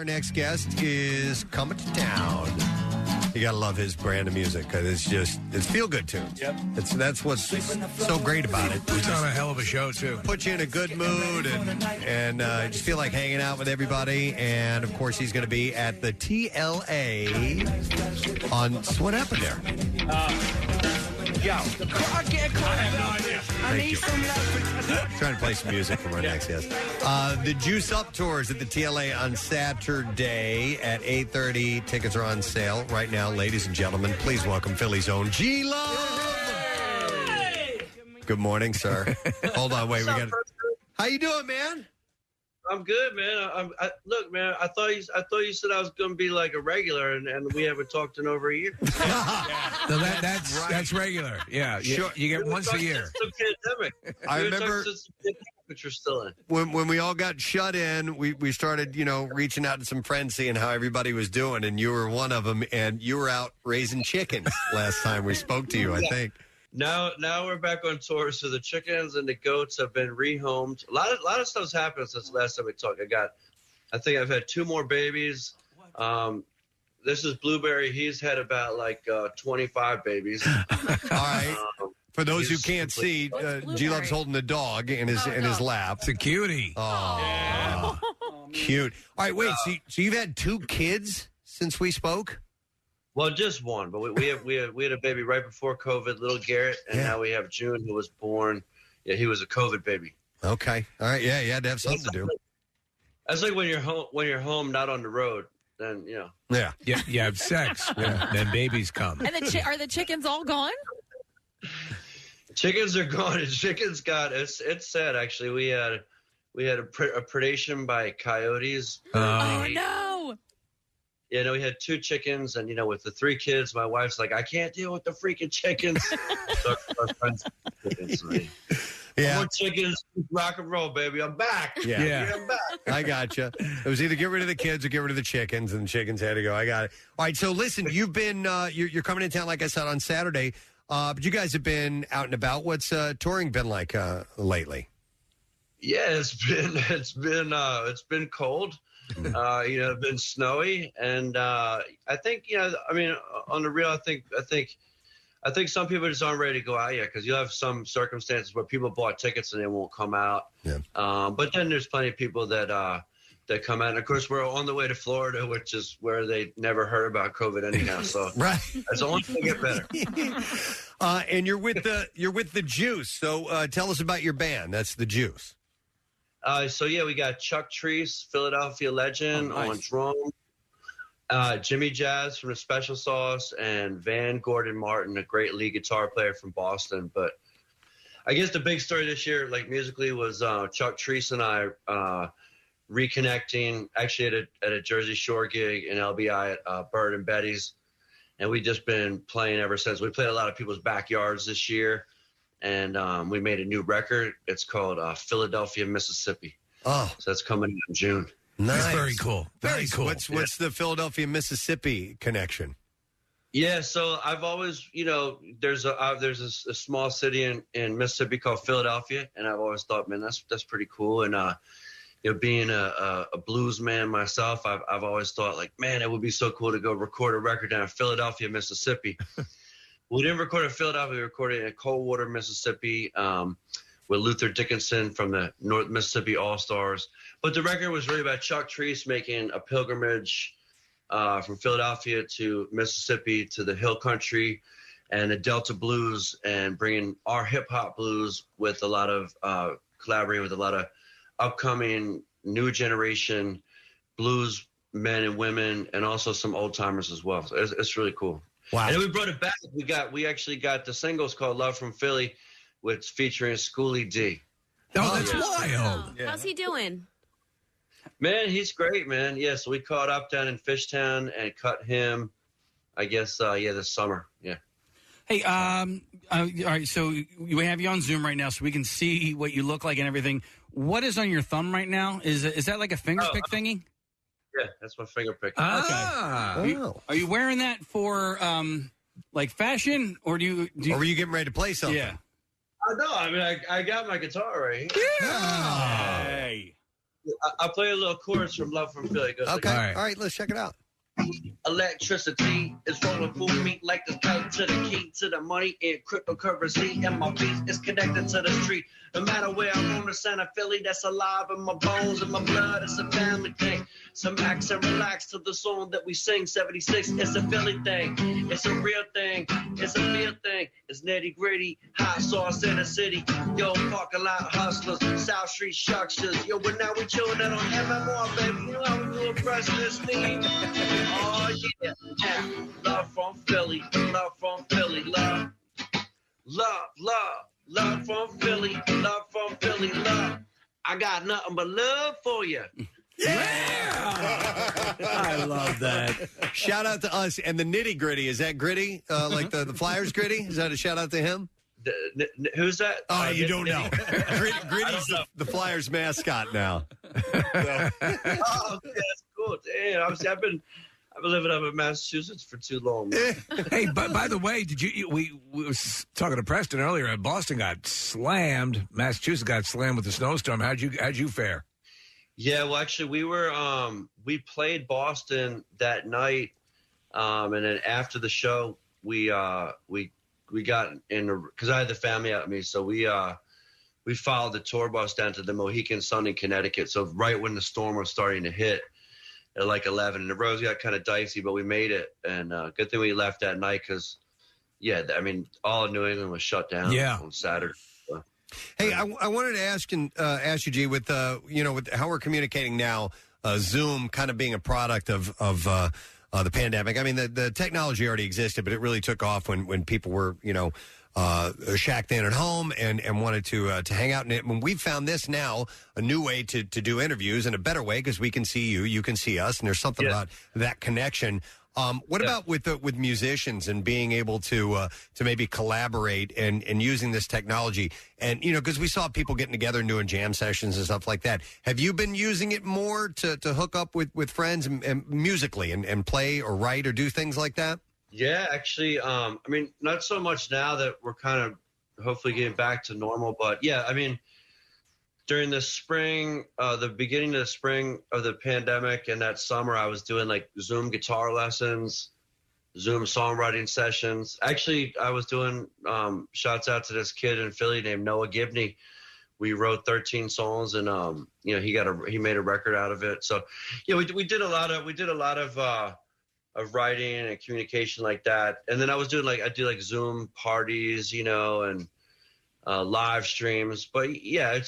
Our next guest is coming to town. You gotta love his brand of music because it's feel good tunes. Yep. That's what's so great about it. It's on a hell of a show too. Put you in a good mood and just feel like hanging out with everybody. And of course, he's going to be at the TLA on. So what happened there? I have no idea. Thank you. Trying to play some music for our next guest. The Juice Up Tours at the TLA on Saturday at 8:30. Tickets are on sale right now, ladies and gentlemen. Please welcome Philly's own G-Love. Good morning, sir. Hold on, wait. How you doing, man? I'm good, man. Look, man. I thought you said I was going to be like a regular, and we haven't talked in over a year. So that's regular. Yeah, Sure. You get once a year. Since the pandemic. I remember which you're still in. when we all got shut in, we started, reaching out to some friends, seeing how everybody was doing, and you were one of them, and you were out raising chickens last time we spoke to you, I think. Now we're back on tour, so the chickens and the goats have been rehomed. A lot of stuff's happened since the last time we talked. I think I've had 2 more babies. This is Blueberry. He's had about 25 babies. All right. For those who can't see, G-Love's holding a dog in his lap. It's a cutie. Oh, yeah. Cute. All right, wait. So you've had 2 kids since we spoke? Well, just one, but we had a baby right before COVID, little Garrett, and now we have June, who was born. Yeah, he was a COVID baby. Okay, all right, yeah, you had to have something to do. That's like when you're home, not on the road. Then Yeah, you have sex. Then babies come. And are the chickens all gone? Chickens are gone. Chickens got it's sad actually. We had a predation by coyotes. Oh no. Yeah, we had 2 chickens, and with the 3 kids, my wife's like, I can't deal with the freaking chickens. So our friends, chickens. Yeah. More chickens, rock and roll, baby. I'm back. Yeah. I'm back. I gotcha. It was either get rid of the kids or get rid of the chickens, and the chickens had to go. I got it. All right, so listen, you've been you're coming in town, like I said, on Saturday, but you guys have been out and about. What's touring been like lately? Yeah, it's been cold. It's been snowy, and I think on the real, I think some people just aren't ready to go out yet because you have some circumstances where people bought tickets and they won't come out. Yeah. But then there's plenty of people that come out. And of course, we're on the way to Florida, which is where they never heard about COVID anyhow. So Right. it's only going to get better. And you're with the Juice. So tell us about your band. That's the Juice. We got Chuck Treese, Philadelphia legend, on drums. Jimmy Jazz from the Special Sauce, and Van Gordon Martin, a great lead guitar player from Boston. But I guess the big story this year, musically, was Chuck Treese and I reconnecting, actually at a Jersey Shore gig in LBI at Bird and Betty's, and we've just been playing ever since. We played a lot of people's backyards this year. And we made a new record. It's called Philadelphia, Mississippi. Oh. So that's coming in June. Nice. That's very cool. Very cool. What's the Philadelphia, Mississippi connection? Yeah, so I've always, there's a small city in Mississippi called Philadelphia, and I've always thought, man, that's pretty cool. And being a blues man myself, I've always thought, man, it would be so cool to go record a record down in Philadelphia, Mississippi. We didn't record in Philadelphia. We recorded in Coldwater, Mississippi, with Luther Dickinson from the North Mississippi All-Stars. But the record was really about Chuck Treese making a pilgrimage from Philadelphia to Mississippi to the Hill Country and the Delta Blues, and bringing our hip-hop blues with a lot of collaborating with a lot of upcoming new generation blues men and women, and also some old-timers as well. So it's really cool. Wow. And then we brought it back. We actually got the singles called Love from Philly, which featuring Schoolie D. Oh, that's wild. Yeah. How's he doing? Man, he's great, man. Yeah, so we caught up down in Fishtown and cut him, I guess, this summer. Yeah. Hey, all right, so we have you on Zoom right now so we can see what you look like and everything. What is on your thumb right now? Is that like a finger pick thingy? Yeah, that's my finger pick. Okay. Are you wearing that for fashion, or do you? Or were you getting ready to play something? Yeah. No, I mean I got my guitar right here. Yeah. Hey. I'll play a little chorus from Love from Philly. Okay. All right, let's check it out. Electricity is rolling through me like the kite to the key to the money in cryptocurrency, and my beat is connected to the street. No matter where I'm on the center Philly, that's alive in my bones and my blood. It's a family thing. Some max and relax to the song that we sing. 76, it's a Philly thing. It's a real thing. It's a real thing. It's nitty gritty. Hot sauce in the city. Yo, parking lot hustlers. South Street structures. Yo, but now we chilling out on MMR, baby. You know how we do a Preston Steve. Oh, yeah. Yeah. Love from Philly. Love from Philly. Love. Love, love. Love from Philly. Love from Philly. Love. I got nothing but love for you. Yeah! I love that. Shout out to us and the Nitty Gritty. Is that Gritty? Like the Flyers Gritty? Is that a shout out to him? Who's that? Oh, you don't know. Gritty's the Flyers mascot now. Oh, okay, that's cool. Damn, I've been living up in Massachusetts for too long. Hey, but by the way, did you? We was talking to Preston earlier. Boston got slammed. Massachusetts got slammed with the snowstorm. How'd you fare? Yeah, well, actually, we played Boston that night, and then after the show, we got in because I had the family out with me, so we followed the tour bus down to the Mohegan Sun in Connecticut. So right when the storm was starting to hit at like 11, and the roads got kind of dicey, but we made it, and good thing we left that night because, yeah, I mean, all of New England was shut down on Saturday. Hey, I wanted to ask you, G, with with how we're communicating now, Zoom kind of being a product of the pandemic. I mean, the technology already existed, but it really took off when people were shacked in at home and wanted to hang out. And when we've found this now a new way to do interviews and a better way because we can see you can see us, and there's something about that connection. What about with musicians and being able to maybe collaborate and using this technology? And, because we saw people getting together and doing jam sessions and stuff like that. Have you been using it more to hook up with friends and musically and play or write or do things like that? Yeah, actually, I mean, not so much now that we're kind of hopefully getting back to normal. But, yeah, I mean, during the spring, the beginning of the spring of the pandemic and that summer, I was doing like Zoom guitar lessons, Zoom songwriting sessions. Actually, I was doing shouts out to this kid in Philly named Noah Gibney. We wrote 13 songs, and he made a record out of it. So, yeah, we did a lot of writing and communication like that. And then I do like Zoom parties, and live streams, but yeah,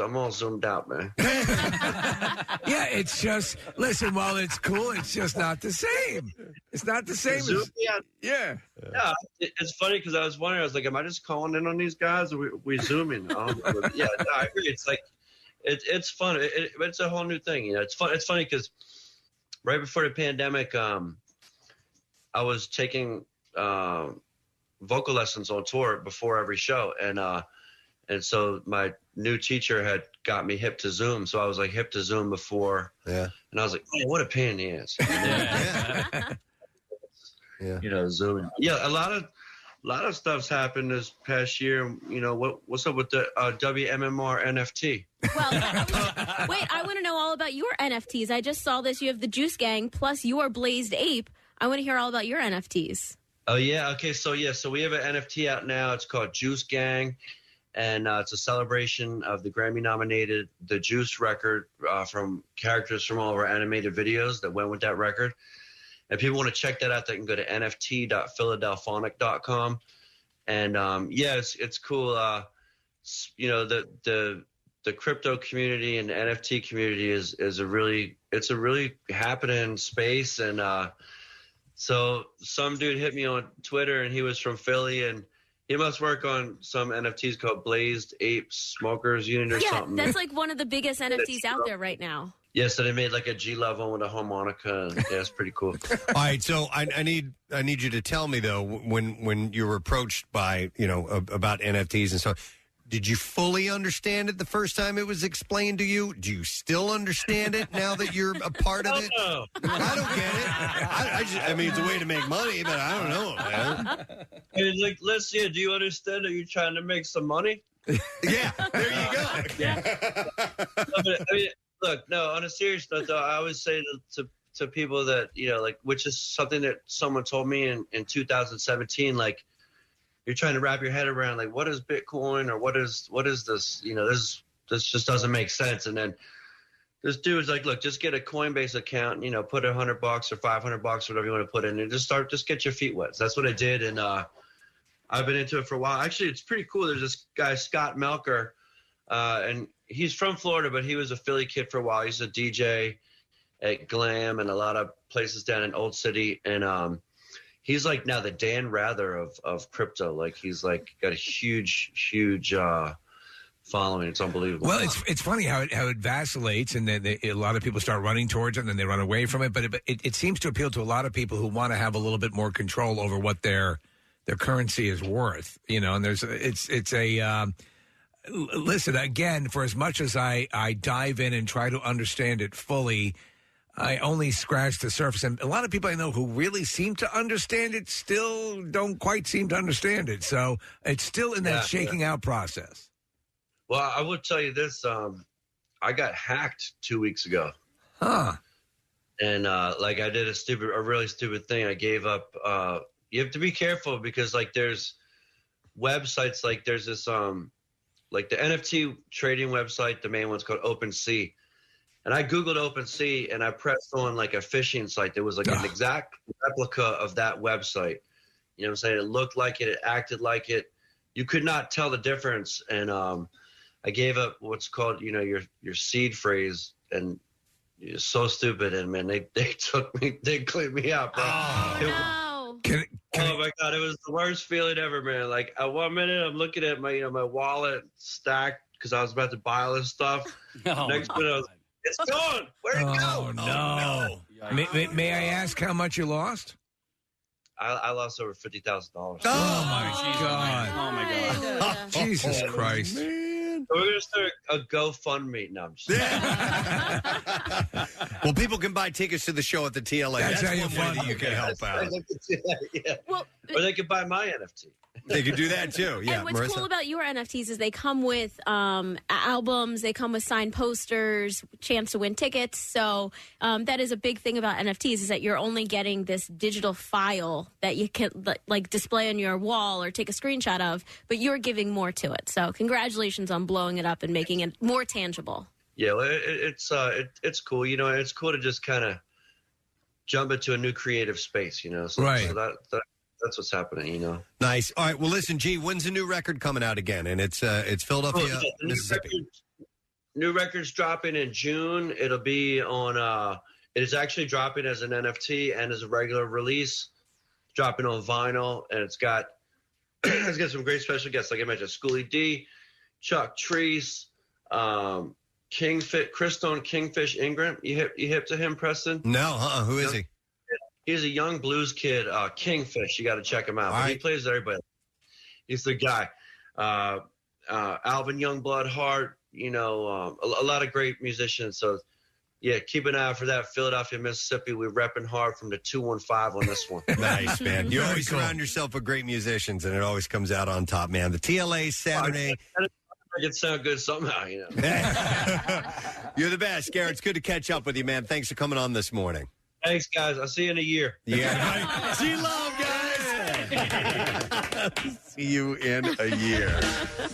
I'm all zoomed out, man. Yeah, it's just while it's cool, it's just not the same. It's not the same. Yeah, it's funny because I was wondering, I was like, am I just calling in on these guys, or we zooming? Yeah, no, I agree. It's like it's fun. It's a whole new thing. It's fun. It's funny because right before the pandemic, I was taking vocal lessons on tour before every show, and so my new teacher had got me hip to Zoom, so I was like hip to Zoom before, and I was like, oh, what a pain in the ass. Zooming. Yeah, a lot of stuff's happened this past year. What's up with the WMMR NFT? Well, wait, I want to know all about your NFTs. I just saw this. You have the Juice Gang plus your Blazed Ape. I want to hear all about your NFTs. Oh, yeah. Okay. So we have an NFT out now. It's called Juice Gang, and it's a celebration of the Grammy-nominated The Juice record from characters from all of our animated videos that went with that record. And if people want to check that out, they can go to nft.philadelphonic.com. And, it's cool. The crypto community and the NFT community is a really happening space. And so some dude hit me on Twitter, and he was from Philly, and he must work on some NFTs called Blazed Ape Smokers Unit or something. Yeah, that's like one of the biggest NFTs out there right now. Yeah, so they made like a G-Love one with a harmonica. And, yeah, it's pretty cool. All right, so I need you to tell me though, when you were approached by about NFTs and stuff, did you fully understand it the first time it was explained to you? Do you still understand it now that you're a part of it? No. I don't get it. I mean, it's a way to make money, but I don't know, man. Hey, like, let's see. Do you understand? Are you trying to make some money? Yeah, there you go. I mean, look, no, on a serious note, though, I always say to people that, like, which is something that someone told me in 2017, like, you're trying to wrap your head around, like, what is Bitcoin or what is this? This just doesn't make sense. And then this dude's like, look, just get a Coinbase account, put $100 or $500, whatever you want to put in, and just get your feet wet. So that's what I did. And I've been into it for a while. Actually, it's pretty cool. There's this guy, Scott Melker, and he's from Florida, but he was a Philly kid for a while. He's a DJ at Glam and a lot of places down in Old City. And he's like now the Dan Rather of crypto. Like he's like got a huge following. It's unbelievable. Well, it's funny how it vacillates, and then a lot of people start running towards it, and then they run away from it. But it seems to appeal to a lot of people who want to have a little bit more control over what their currency is worth. And it's a listen, again, for as much as I dive in and try to understand it fully, I only scratch the surface. And a lot of people I know who really seem to understand it still don't quite seem to understand it. So it's still in that shaking out process. Well, I will tell you this. I got hacked 2 weeks ago. Huh. And like I did a really stupid thing. I gave up. You have to be careful because like there's websites, like there's this like the NFT trading website, the main one's called OpenSea. And I Googled OpenSea and I pressed on like a phishing site that was like an exact replica of that website. You know what I'm saying? It looked like it acted like it. You could not tell the difference. And I gave up what's called, your seed phrase, and it's so stupid. And man, they took me, they cleaned me out, bro. Oh my God, it was the worst feeling ever, man. Like at 1 minute I'm looking at my, my wallet stacked because I was about to buy all this stuff. Next minute I was, it's gone. Where'd it go? No. May I ask how much you lost? I lost over $50,000. Oh my God. Oh my God. Jesus Christ. We're going to start a GoFundMe. No, I'm just Well, people can buy tickets to the show at the TLA. That's how you one way fund that you can help out. Yeah. Well, or they could buy my NFT. They could do that too. Yeah, and what's Marissa? cool about your NFTs is they come with albums, they come with signed posters, chance to win tickets. So that is a big thing about NFTs is that you're only getting this digital file that you can like display on your wall or take a screenshot of, but you're giving more to it. So congratulations on blowing it up and making it more tangible. Yeah, well, it's cool. It's cool to just kind of jump into a new creative space. So, right. So that's what's happening, Nice. All right. Well, listen, G, when's the new record coming out again? And it's Philadelphia, Mississippi. New record's dropping in June. It'll be on. It is actually dropping as an NFT and as a regular release. Dropping on vinyl, and it's got some great special guests, like I mentioned, Schoolie D, Chuck Treese, Christone Kingfish Ingram. You hip to him, Preston? No, who is he? He's a young blues kid, Kingfish. You got to check him out. He plays with everybody. He's the guy. Alvin Youngblood Hart, a lot of great musicians. So, yeah, keep an eye out for that. Philadelphia, Mississippi. We're repping hard from the 215 on this one. Nice, man. You always surround yourself with great musicians, and it always comes out on top, man. The TLA Saturday. I can sound good somehow, You're the best, Garrett. It's good to catch up with you, man. Thanks for coming on this morning. Thanks, guys. I'll see you in a year. Yeah. See you love, guys. See you in a year.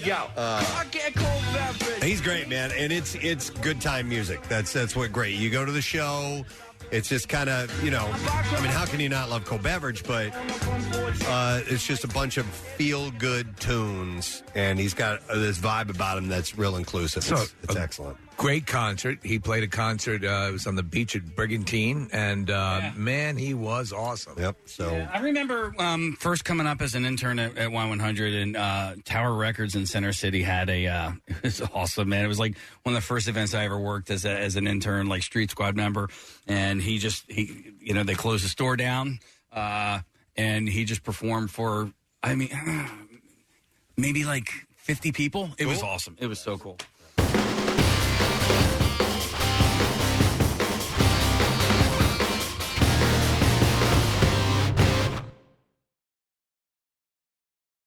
Yo, I get cold beverage. He's great, man, and it's good time music. That's what great. You go to the show. It's just kind of, how can you not love cold beverage? But it's just a bunch of feel-good tunes, and he's got this vibe about him that's real inclusive. So, it's excellent. Great concert. He played a concert. It was on the beach at Brigantine, and man, he was awesome. Yep. So I remember first coming up as an intern at Y100, and Tower Records in Center City had it was awesome, man. It was like one of the first events I ever worked as an intern, like Street Squad member, and he they closed the store down, and he just performed for maybe like 50 people. It was awesome. It was so cool.